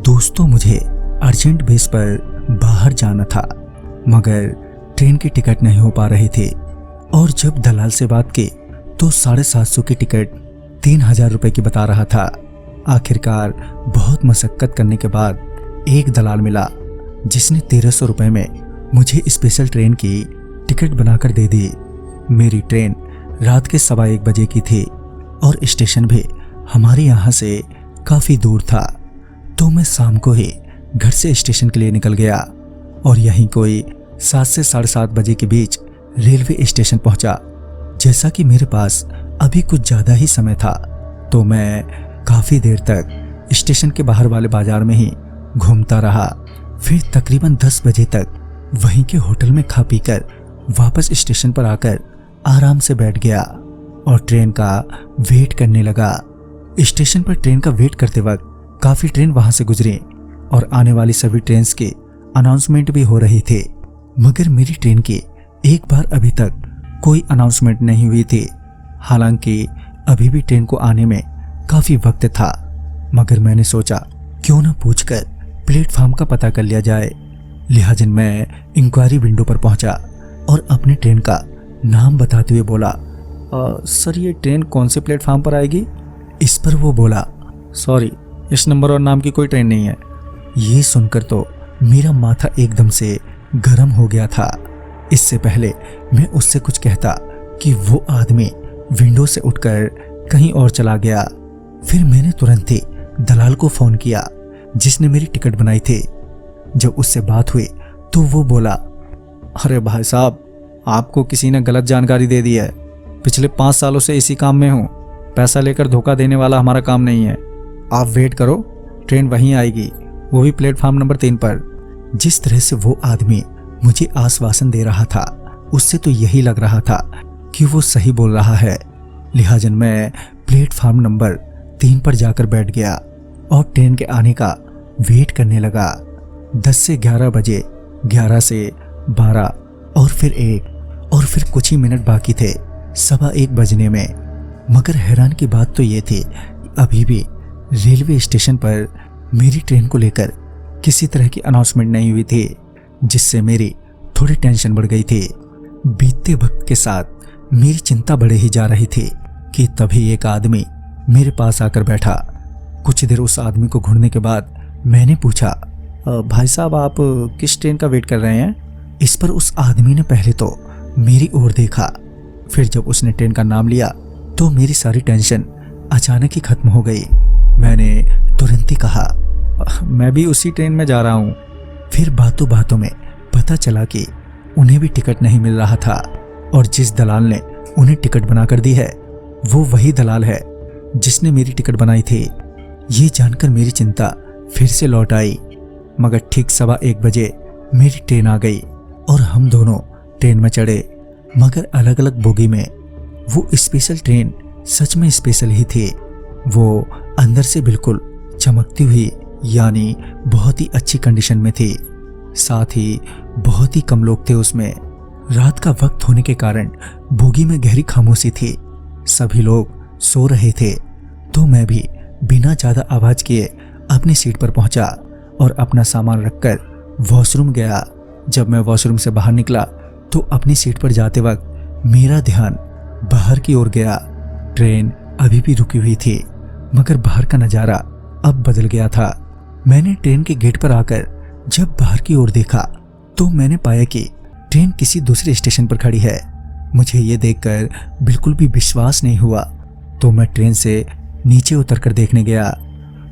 दोस्तों, मुझे urgent base पर बाहर जाना था, मगर ट्रेन की टिकट नहीं हो पा रही थी। और जब दलाल से बात की तो 750 की टिकट 3000 रुपये की बता रहा था। आखिरकार बहुत मशक्कत करने के बाद एक दलाल मिला जिसने 1300 रुपये में मुझे स्पेशल ट्रेन की टिकट बनाकर दे दी। मेरी ट्रेन रात के 1:15 बजे की थी और स्टेशन भी हमारे यहाँ से काफ़ी दूर था। तो मैं शाम को ही घर से स्टेशन के लिए निकल गया और यहीं कोई 7 से 7:30 बजे के बीच रेलवे स्टेशन पहुंचा। जैसा कि मेरे पास अभी कुछ ज़्यादा ही समय था तो मैं काफ़ी देर तक स्टेशन के बाहर वाले बाजार में ही घूमता रहा। फिर तकरीबन 10 बजे तक वहीं के होटल में खा पी कर वापस स्टेशन पर आकर आराम से बैठ गया और ट्रेन का वेट करने लगा। स्टेशन पर ट्रेन का वेट करते वक्त काफ़ी ट्रेन वहां से गुजरी और आने वाली सभी ट्रेन की अनाउंसमेंट भी हो रही थी, मगर मेरी ट्रेन की एक बार अभी तक कोई अनाउंसमेंट नहीं हुई थी। हालांकि अभी भी ट्रेन को आने में काफ़ी वक्त था, मगर मैंने सोचा क्यों ना पूछकर प्लेटफार्म का पता कर लिया जाए। लिहाजन मैं इंक्वायरी विंडो पर पहुंचा और अपने ट्रेन का नाम बताते हुए बोला, सर ये ट्रेन कौन से प्लेटफार्म पर आएगी? इस पर वो बोला, सॉरी इस नंबर और नाम की कोई ट्रेन नहीं है। ये सुनकर तो मेरा माथा एकदम से गर्म हो गया था। इससे पहले मैं उससे कुछ कहता कि वो आदमी विंडो से उठकर कहीं और चला गया। फिर मैंने तुरंत ही दलाल को फ़ोन किया जिसने मेरी टिकट बनाई थी। जब उससे बात हुई तो वो बोला, अरे भाई साहब, आपको किसी ने गलत जानकारी दे दी है। पिछले 5 सालों से इसी काम में हूँ। पैसा लेकर धोखा देने वाला हमारा काम नहीं है। आप वेट करो, ट्रेन वहीं आएगी, वो भी प्लेटफार्म नंबर 3 पर। जिस तरह से वो आदमी मुझे आश्वासन दे रहा था उससे तो यही लग रहा था कि वो सही बोल रहा है। लिहाजन मैं प्लेटफार्म नंबर 3 पर जाकर बैठ गया और ट्रेन के आने का वेट करने लगा। 10 से 11 बजे, 11 से 12 और फिर 1 और फिर कुछ ही मिनट बाकी थे 1:15 बजने में। मगर हैरान की बात तो ये थी कि अभी भी रेलवे स्टेशन पर मेरी ट्रेन को लेकर किसी तरह की अनाउंसमेंट नहीं हुई थी, जिससे मेरी थोड़ी टेंशन बढ़ गई थी। बीतते वक्त के साथ मेरी चिंता बढ़े ही जा रही थी कि तभी एक आदमी मेरे पास आकर बैठा। कुछ देर उस आदमी को घूरने के बाद मैंने पूछा, भाई साहब आप किस ट्रेन का वेट कर रहे हैं? इस पर उस आदमी ने पहले तो मेरी ओर देखा, फिर जब उसने ट्रेन का नाम लिया तो मेरी सारी टेंशन अचानक ही खत्म हो गई। मैंने तुरंत ही कहा, मैं भी उसी ट्रेन में जा रहा हूँ। फिर बातों बातों में पता चला कि उन्हें भी टिकट नहीं मिल रहा था और जिस दलाल ने उन्हें टिकट बनाकर दी है वो वही दलाल है जिसने मेरी टिकट बनाई थी। ये जानकर मेरी चिंता फिर से लौट आई। मगर ठीक 1:15 बजे मेरी ट्रेन आ गई और हम दोनों ट्रेन में चढ़े, मगर अलग अलग बोगी में। वो स्पेशल ट्रेन सच में स्पेशल ही थी। वो अंदर से बिल्कुल चमकती हुई, यानी बहुत ही अच्छी कंडीशन में थी। साथ ही बहुत ही कम लोग थे उसमें। रात का वक्त होने के कारण बोगी में गहरी खामोशी थी। सभी लोग सो रहे थे। तो मैं भी बिना ज़्यादा आवाज़ किए अपनी सीट पर पहुंचा और अपना सामान रखकर वॉशरूम गया। जब मैं वॉशरूम से बाहर निकला तो अपनी सीट पर जाते वक्त मेरा ध्यान बाहर की ओर गया। ट्रेन अभी भी रुकी हुई थी, मगर बाहर का नज़ारा अब बदल गया था। मैंने ट्रेन के गेट पर आकर जब बाहर की ओर देखा तो मैंने पाया कि ट्रेन किसी दूसरे स्टेशन पर खड़ी है। मुझे ये देखकर बिल्कुल भी विश्वास नहीं हुआ, तो मैं ट्रेन से नीचे उतरकर देखने गया।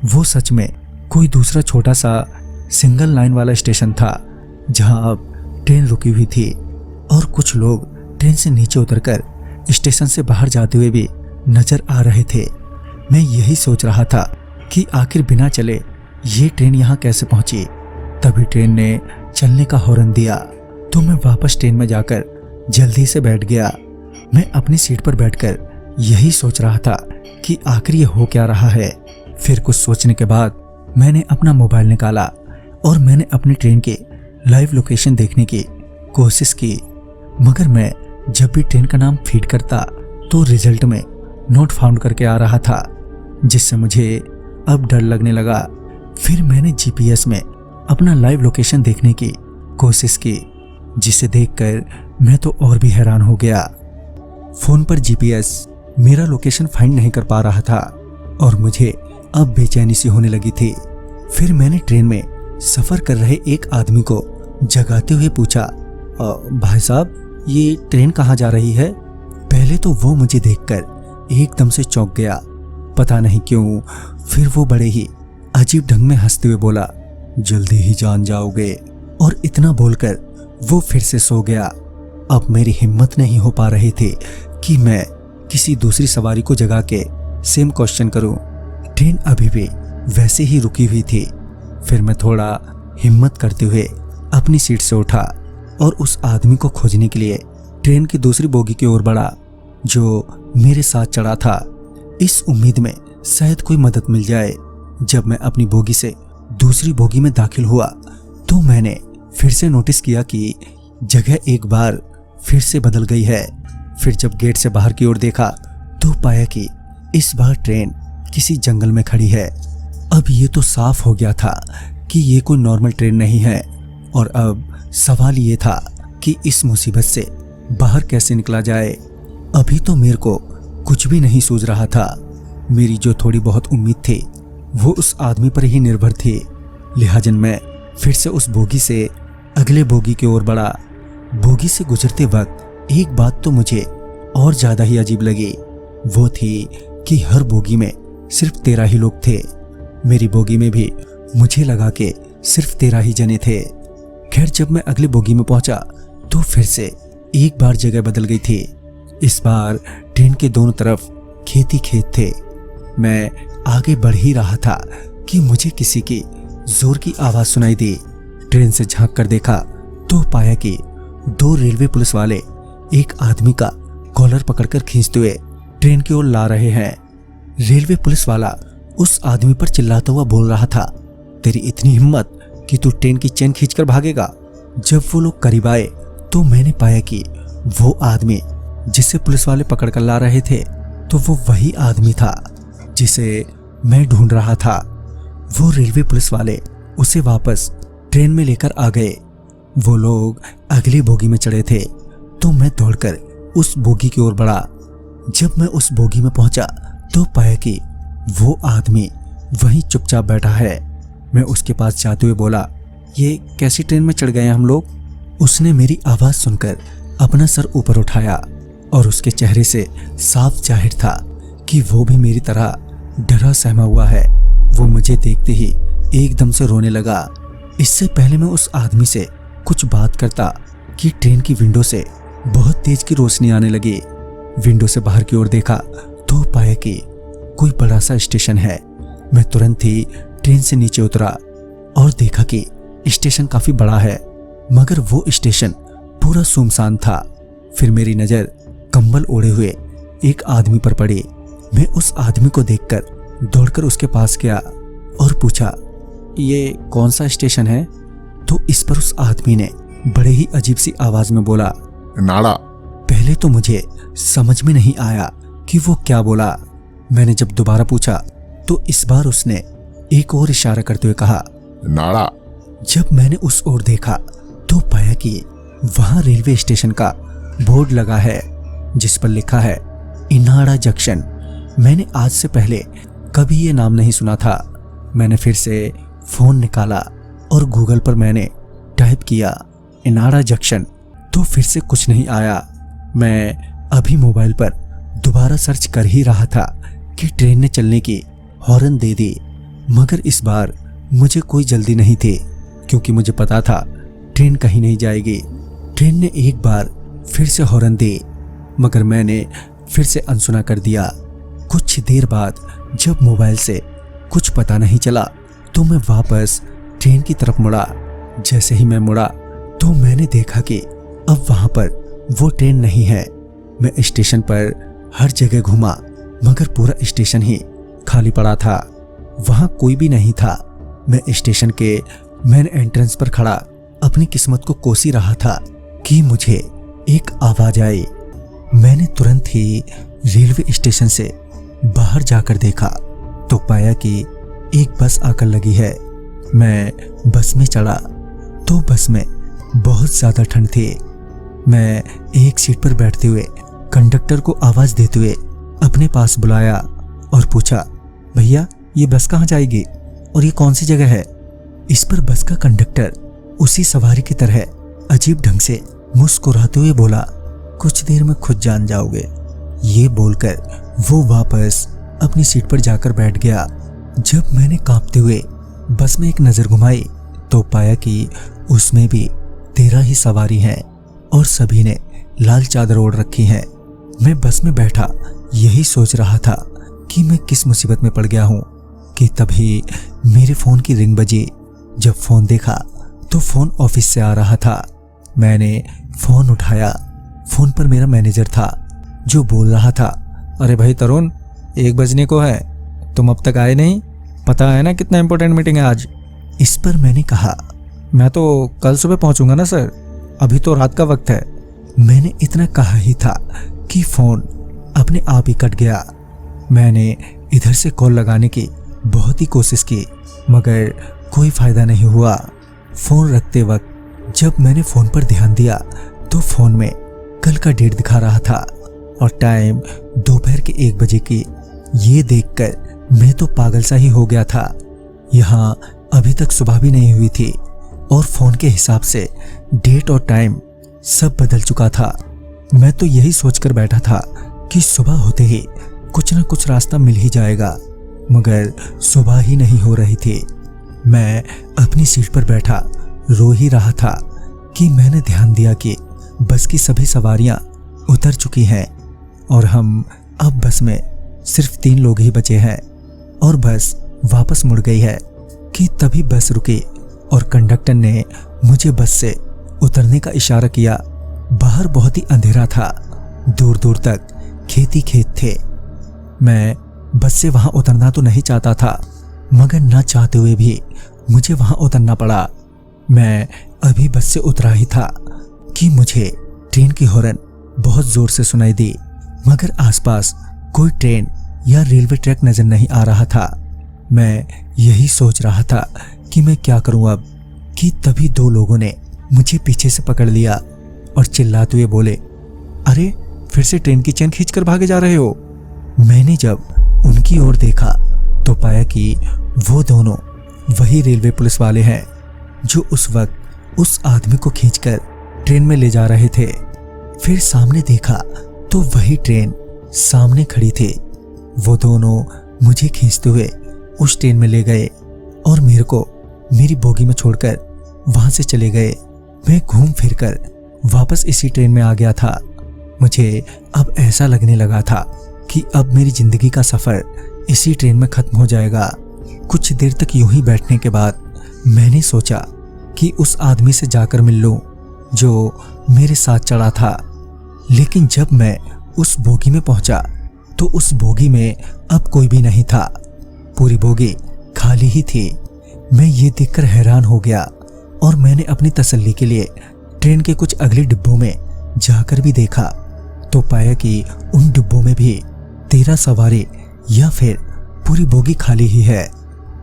वो सच में कोई दूसरा छोटा सा सिंगल लाइन वाला स्टेशन था जहां अब ट्रेन रुकी हुई थी और कुछ लोग ट्रेन से नीचे उतरकर स्टेशन से बाहर जाते हुए भी नजर आ रहे थे। मैं यही सोच रहा था कि आखिर बिना चले ये ट्रेन यहाँ कैसे पहुंची। तभी ट्रेन ने चलने का हॉर्न दिया तो मैं वापस ट्रेन में जाकर जल्दी से बैठ गया। मैं अपनी सीट पर बैठकर यही सोच रहा था कि आखिर ये हो क्या रहा है। फिर कुछ सोचने के बाद मैंने अपना मोबाइल निकाला और मैंने अपनी ट्रेन के लाइव लोकेशन देखने की कोशिश की, मगर मैं जब भी ट्रेन का नाम फीड करता तो रिजल्ट में नोट फाउंड करके आ रहा था, जिससे मुझे अब डर लगने लगा फिर मैंने जीपीएस में अपना लाइव लोकेशन देखने की कोशिश की, जिसे देखकर मैं तो और भी हैरान हो गया। फोन पर जीपीएस मेरा लोकेशन फाइंड नहीं कर पा रहा था और मुझे अब बेचैनी सी होने लगी थी। फिर मैंने ट्रेन में सफर कर रहे एक आदमी को जगाते हुए पूछा, भाई साहब ये ट्रेन कहाँ जा रही है? पहले तो वो मुझे देखकर एकदम से चौंक गया, पता नहीं क्यों। फिर वो बड़े ही अजीब ढंग में हंसते हुए बोला, जल्दी ही जान जाओगे। और इतना बोलकर वो फिर से सो गया। अब मेरी हिम्मत नहीं हो पा रही थी कि मैं किसी दूसरी सवारी को जगा के सेम क्वेश्चन करूं। ट्रेन अभी भी वैसे ही रुकी हुई थी। फिर मैं थोड़ा हिम्मत करते हुए अपनी सीट से उठा और उस आदमी को खोजने के लिए ट्रेन की दूसरी बोगी की ओर बढ़ा जो मेरे साथ चढ़ा था, इस उम्मीद में शायद कोई मदद मिल जाए। जब मैं अपनी बोगी से दूसरी बोगी में दाखिल हुआ तो मैंने फिर से नोटिस किया कि जगह एक बार फिर से बदल गई है। फिर जब गेट से बाहर की ओर देखा तो पाया कि इस बार ट्रेन किसी जंगल में खड़ी है। अब ये तो साफ हो गया था कि ये कोई नॉर्मल ट्रेन नहीं है और अब सवाल ये था कि इस मुसीबत से बाहर कैसे निकला जाए। अभी तो मेरे को कुछ भी नहीं सूझ रहा था। मेरी जो थोड़ी बहुत उम्मीद थी वो उस आदमी पर ही निर्भर थी। लिहाजन मैं फिर से उस बोगी से अगले बोगी की ओर बढ़ा। बोगी से गुजरते वक्त एक बात तो मुझे और ज्यादा ही अजीब लगी। वो थी कि हर बोगी में सिर्फ 13 ही लोग थे। मेरी बोगी में भी मुझे लगा कि सिर्फ 13 ही जने थे। खैर जब मैं अगले बोगी में पहुंचा तो फिर से एक बार जगह बदल गई थी। इस बार ट्रेन के दोनों तरफ खेत ही खेत थे। मैं आगे बढ़ ही रहा था कि मुझे किसी की जोर की आवाज सुनाई दी। ट्रेन से झांक कर देखा तो पाया कि 2 रेलवे पुलिस वाले एक आदमी का कॉलर पकड़कर खींचते हुए ट्रेन की ओर ला रहे हैं। रेलवे पुलिस वाला उस आदमी पर चिल्लाता हुआ बोल रहा था, तेरी इतनी हिम्मत कि तू ट्रेन की चेन खींचकर भागेगा। जब वो लोग करीब आए तो मैंने पाया कि वो आदमी जिसे पुलिस वाले पकड़कर ला रहे थे तो वो वही आदमी था जिसे मैं ढूंढ रहा था। वो रेलवे पुलिस वाले उसे वापस ट्रेन में लेकर आ गए। वो लोग अगली बोगी में चढ़े थे तो मैं दौड़कर उस बोगी की ओर बढ़ा। जब मैं उस बोगी में पहुंचा तो पाया कि वो आदमी वहीं चुपचाप बैठा है। मैं उसके पास जाते हुए बोला, ये कैसी ट्रेन में चढ़ गए हम लोग? उसने मेरी आवाज सुनकर अपना सर ऊपर उठाया और उसके चेहरे से साफ जाहिर था कि वो भी मेरी तरह डरा सहमा हुआ है। वो मुझे देखते ही एकदम से रोने लगा। इससे पहले मैं उस आदमी से कुछ बात करता कि ट्रेन की विंडो से बहुत तेज की रोशनी आने लगी। विंडो से बाहर की ओर देखा तो पाया कि कोई बड़ा सा स्टेशन है। मैं तुरंत ही ट्रेन से नीचे उतरा और देखा कि स्टेशन काफी बड़ा है, मगर वो स्टेशन पूरा सुनसान था। फिर मेरी नजर कंबल ओढ़े हुए एक आदमी पर पड़ी। मैं उस आदमी को देखकर दौड़कर उसके पास गया और पूछा, ये कौन सा स्टेशन है? तो इस पर उस आदमी ने बड़े ही अजीब सी आवाज में बोला, नाड़ा। पहले तो मुझे समझ में नहीं आया कि वो क्या बोला। मैंने जब दोबारा पूछा तो इस बार उसने एक और इशारा करते हुए कहा, नाड़ा। जब मैंने उस ओर देखा तो पाया कि वहां रेलवे स्टेशन का बोर्ड लगा है जिस पर लिखा है इनाड़ा जंक्शन। मैंने आज से पहले कभी ये नाम नहीं सुना था। मैंने फिर से फोन निकाला और गूगल पर मैंने टाइप किया इनाड़ा जंक्शन, तो फिर से कुछ नहीं आया। मैं अभी मोबाइल पर दोबारा सर्च कर ही रहा था कि ट्रेन ने चलने की हॉर्न दे दी, मगर इस बार मुझे कोई जल्दी नहीं थी क्योंकि मुझे पता था ट्रेन कहीं नहीं जाएगी। ट्रेन ने एक बार फिर से हॉर्न दी, मगर मैंने फिर से अनसुना कर दिया। कुछ देर बाद जब मोबाइल से कुछ पता नहीं चला तो मैं वापस ट्रेन की तरफ मुड़ा। जैसे ही मैं मुड़ा तो मैंने देखा कि अब वहां पर वो ट्रेन नहीं है। मैं स्टेशन पर हर जगह घूमा मगर पूरा स्टेशन ही खाली पड़ा था, वहां कोई भी नहीं था। मैं स्टेशन के मेन एंट्रेंस पर खड़ा अपनी किस्मत को कोसी रहा था कि मुझे एक आवाज आई। मैंने तुरंत ही रेलवे स्टेशन से बाहर जाकर देखा तो पाया कि एक बस आकर लगी है। मैं बस में चढ़ा तो बस में बहुत ज्यादा ठंड थी। मैं एक सीट पर बैठते हुए कंडक्टर को आवाज देते हुए अपने पास बुलाया और पूछा, भैया ये बस कहाँ जाएगी और ये कौन सी जगह है? इस पर बस का कंडक्टर उसी सवारी की तरह अजीब ढंग से मुस्कुराते हुए बोला, कुछ देर में खुद जान जाओगे। ये बोलकर वो वापस अपनी सीट पर जाकर बैठ गया। जब मैंने कांपते हुए बस में एक नजर घुमाई तो पाया कि उसमें भी 13 ही सवारी हैं और सभी ने लाल चादर ओढ़ रखी है। मैं बस में बैठा यही सोच रहा था कि मैं किस मुसीबत में पड़ गया हूँ कि तभी मेरे फोन की रिंग बजी। जब फोन देखा तो फोन ऑफिस से आ रहा था। मैंने फोन उठाया। फोन पर मेरा मैनेजर था जो बोल रहा था, अरे भाई तरुण, 1 बजने को है, तुम अब तक आए नहीं? पता है ना कितना इंपॉर्टेंट मीटिंग है आज। इस पर मैंने कहा, मैं तो कल सुबह पहुंचूंगा ना सर, अभी तो रात का वक्त है। मैंने इतना कहा ही था कि फोन अपने आप ही कट गया। मैंने इधर से कॉल लगाने की बहुत ही कोशिश की मगर कोई फायदा नहीं हुआ। फोन रखते वक्त जब मैंने फोन पर ध्यान दिया तो फोन में कल का डेट दिखा रहा था और टाइम दोपहर के 1 बजे की। ये देखकर मैं तो पागल सा ही हो गया था। यहाँ अभी तक सुबह भी नहीं हुई थी और फोन के हिसाब से डेट और टाइम सब बदल चुका था। मैं तो यही सोचकर बैठा था कि सुबह होते ही कुछ न कुछ रास्ता मिल ही जाएगा मगर सुबह ही नहीं हो रही थी। मैं अपनी सीट पर बैठा रो ही रहा था कि मैंने ध्यान दिया कि बस की सभी सवारियां उतर चुकी हैं और हम अब बस में सिर्फ 3 लोग ही बचे हैं और बस वापस मुड़ गई है कि तभी बस रुकी और कंडक्टर ने मुझे बस से उतरने का इशारा किया। बाहर बहुत ही अंधेरा था, दूर दूर तक खेत ही खेत थे। मैं बस से वहां उतरना तो नहीं चाहता था मगर ना चाहते हुए भी मुझे वहां उतरना पड़ा। मैं अभी बस से उतरा ही था कि मुझे ट्रेन की हॉर्न बहुत जोर से सुनाई दी मगर आसपास कोई ट्रेन या रेलवे ट्रैक नजर नहीं आ रहा था। मैं यही सोच रहा था कि मैं क्या करूं अब कि तभी 2 लोगों ने मुझे पीछे से पकड़ लिया और चिल्लाते हुए बोले, अरे फिर से ट्रेन की चेन खींचकर भागे जा रहे हो। मैंने जब उनकी ओर देखा तो पाया कि वो दोनों वही रेलवे पुलिस वाले हैं जो उस वक्त उस आदमी को खींचकर ट्रेन में ले जा रहे थे। फिर सामने देखा तो वही ट्रेन सामने खड़ी थी। वो दोनों मुझे खींचते हुए उस ट्रेन में ले गए और मेरे को मेरी बोगी में छोड़कर वहां से चले गए। मैं घूम फिरकर वापस इसी ट्रेन में आ गया था। मुझे अब ऐसा लगने लगा था कि अब मेरी जिंदगी का सफर इसी ट्रेन में खत्म हो जाएगा। कुछ देर तक यूं ही बैठने के बाद मैंने सोचा कि उस आदमी से जाकर मिल लूं जो मेरे साथ चढ़ा था। लेकिन जब मैं उस बोगी में पहुंचा तो उस बोगी में अब कोई भी नहीं था। पूरी बोगी खाली ही थी। मैं ये देखकर हैरान हो गया और मैंने अपनी तसल्ली के लिए ट्रेन के कुछ अगले डिब्बों में जाकर भी देखा तो पाया कि उन डिब्बों में भी 13 सवारी या फिर पूरी बोगी खाली ही है।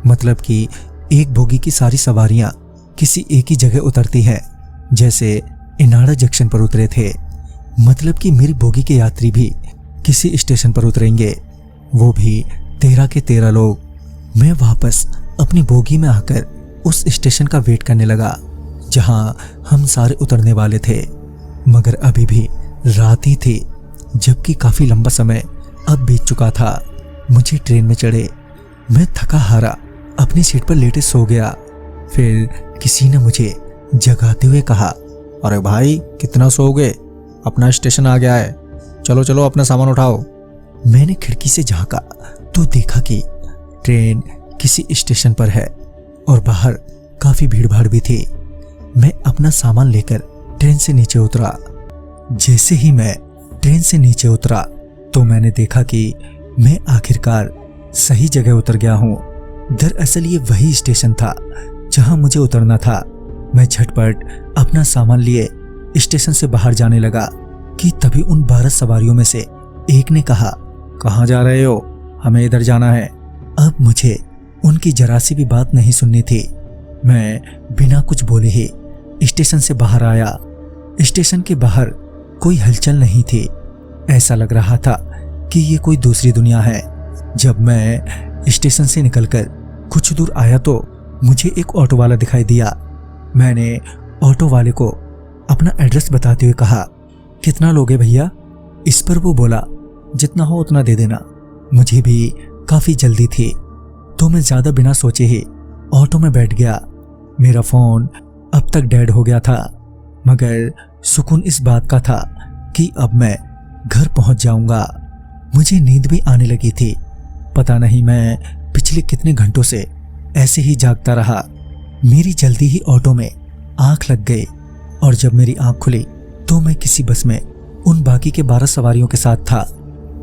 मतलब कि एक बोगी की सारी सवारियां किसी एक ही जगह उतरती हैं, जैसे इनाड़ा जंक्शन पर उतरे थे। मतलब कि मेरी बोगी के यात्री भी किसी स्टेशन पर उतरेंगे, वो भी 13 के 13 लोग। मैं वापस अपनी बोगी में आकर उस स्टेशन का वेट करने लगा जहां हम सारे उतरने वाले थे। मगर अभी भी रात ही थी, जबकि काफी लंबा समय अब बीत चुका था। मुझे ट्रेन में चढ़े मैं थका हारा अपनी सीट पर लेटे सो गया। फिर किसी ने मुझे जगाते हुए कहा, अरे भाई कितना सोओगे, अपना स्टेशन आ गया है, चलो चलो अपना सामान उठाओ। मैंने खिड़की से झांका तो देखा कि ट्रेन किसी स्टेशन पर है और बाहर काफी भीड़ भाड़ भी थी। मैं अपना सामान लेकर ट्रेन से नीचे उतरा। जैसे ही मैं ट्रेन से नीचे उतरा तो मैंने देखा कि मैं आखिरकार सही जगह उतर गया हूँ। दरअसल ये वही स्टेशन था जहां मुझे उतरना था। मैं झटपट अपना सामान लिए स्टेशन से बाहर जाने लगा कि तभी उन 12 सवारियों में से एक ने कहा, कहाँ जा रहे हो, हमें इधर जाना है। अब मुझे उनकी जरा सी भी बात नहीं सुननी थी। मैं बिना कुछ बोले ही स्टेशन से बाहर आया। स्टेशन के बाहर कोई हलचल नहीं थी। ऐसा लग रहा था कि ये कोई दूसरी दुनिया है। जब मैं स्टेशन से निकलकर कुछ दूर आया तो मुझे एक ऑटो वाला दिखाई दिया। मैंने ऑटो वाले को अपना एड्रेस बताते हुए कहा, कितना लोगे भैया? इस पर वो बोला, जितना हो उतना दे देना। मुझे भी काफी जल्दी थी तो मैं ज्यादा बिना सोचे ही ऑटो में बैठ गया। मेरा फोन अब तक डेड हो गया था, मगर सुकून इस बात का था कि अब मैं घर पहुंच जाऊंगा। मुझे नींद भी आने लगी थी। पता नहीं मैं पिछले कितने घंटों से ऐसे ही जागता रहा। मेरी जल्दी ही ऑटो में आंख लग गई और जब मेरी आंख खुली तो मैं किसी बस में उन बाकी के 12 सवारियों के साथ था।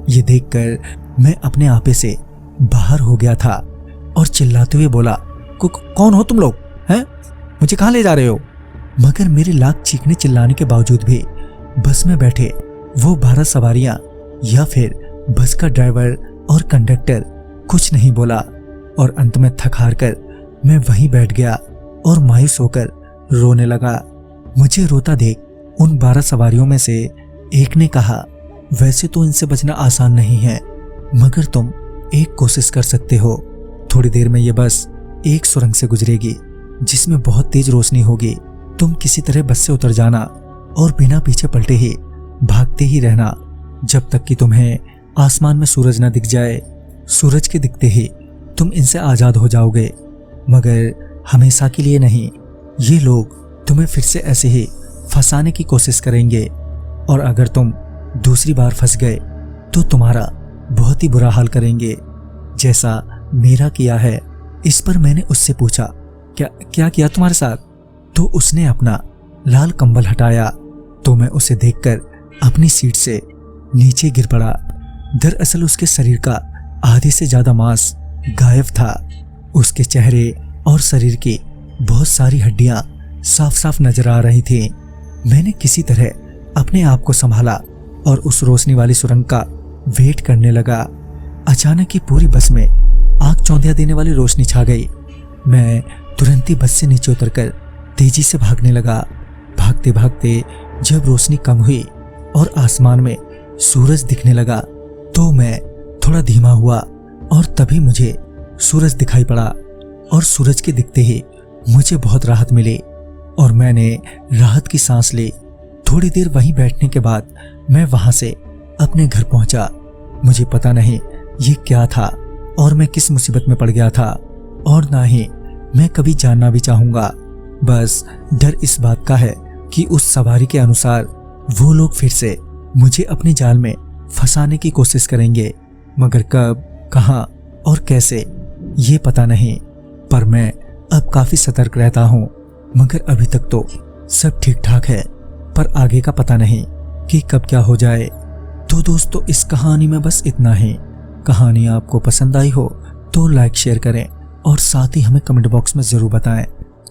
ये देखकर मैं अपने आपे से बाहर हो गया था और चिल्लाते हुए बोला, कौन हो तुम लोग हैं? मुझे कहाँ ले जा रहे हो? मगर मेरे लाख चीखने चिल्लाने के बावजूद भी बस में बैठे वो 12 सवारियां या फिर बस का ड्राइवर और कंडक्टर कुछ नहीं बोला और अंत में थक हार कर मैं वहीं बैठ गया और मायूस होकर रोने लगा। मुझे रोता देख उन 12 सवारियों में से एक ने कहा, वैसे तो इनसे बचना आसान नहीं है, मगर तुम एक कोशिश कर सकते हो। थोड़ी देर में ये बस एक सुरंग से गुजरेगी जिसमें बहुत तेज रोशनी होगी। तुम किसी तरह बस से उतर जाना और बिना पीछे पलटे ही भागते ही रहना जब तक कि तुम्हें आसमान में सूरज न दिख जाए। सूरज के दिखते ही तुम इनसे आजाद हो जाओगे, मगर हमेशा के लिए नहीं। ये लोग तुम्हें फिर से ऐसे ही फंसाने की कोशिश करेंगे और अगर तुम दूसरी बार फंस गए तो तुम्हारा बहुत ही बुरा हाल करेंगे, जैसा मेरा किया है। इस पर मैंने उससे पूछा, क्या किया तुम्हारे साथ? तो उसने अपना लाल कंबल हटाया तो मैं उसे देखकर अपनी सीट से नीचे गिर पड़ा। दरअसल उसके शरीर का आधे से ज्यादा मांस गायब था। उसके चेहरे और शरीर की बहुत सारी हड्डियां साफ साफ नजर आ रही थी। मैंने किसी तरह अपने आप को संभाला और उस रोशनी वाली सुरंग का वेट करने लगा। अचानक ही पूरी बस में आंख चौंधिया देने वाली रोशनी छा गई। मैं तुरंत ही बस से नीचे उतरकर तेजी से भागने लगा। भागते भागते जब रोशनी कम हुई और आसमान में सूरज दिखने लगा तो मैं थोड़ा धीमा हुआ और तभी मुझे सूरज दिखाई पड़ा और सूरज के दिखते ही मुझे बहुत राहत मिली और मैंने राहत की सांस ली। थोड़ी देर वहीं बैठने के बाद मैं वहां से अपने घर पहुंचा। मुझे पता नहीं ये क्या था और मैं किस मुसीबत में पड़ गया था और ना ही मैं कभी जानना भी चाहूंगा। बस डर इस बात का है कि उस सवारी के अनुसार वो लोग फिर से मुझे अपने जाल में फंसाने की कोशिश करेंगे, मगर कब, कहां और कैसे ये पता नहीं। पर मैं अब काफी सतर्क रहता हूं, मगर अभी तक तो सब ठीक ठाक है, पर आगे का पता नहीं कि कब क्या हो जाए। तो दोस्तों, इस कहानी में बस इतना ही। कहानी आपको पसंद आई हो तो लाइक शेयर करें और साथ ही हमें कमेंट बॉक्स में जरूर बताएं।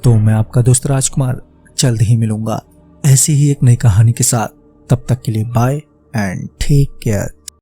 तो मैं आपका दोस्त राजकुमार जल्द ही मिलूंगा ऐसी ही एक नई कहानी के साथ। तब तक के लिए बाय एंड टेक केयर।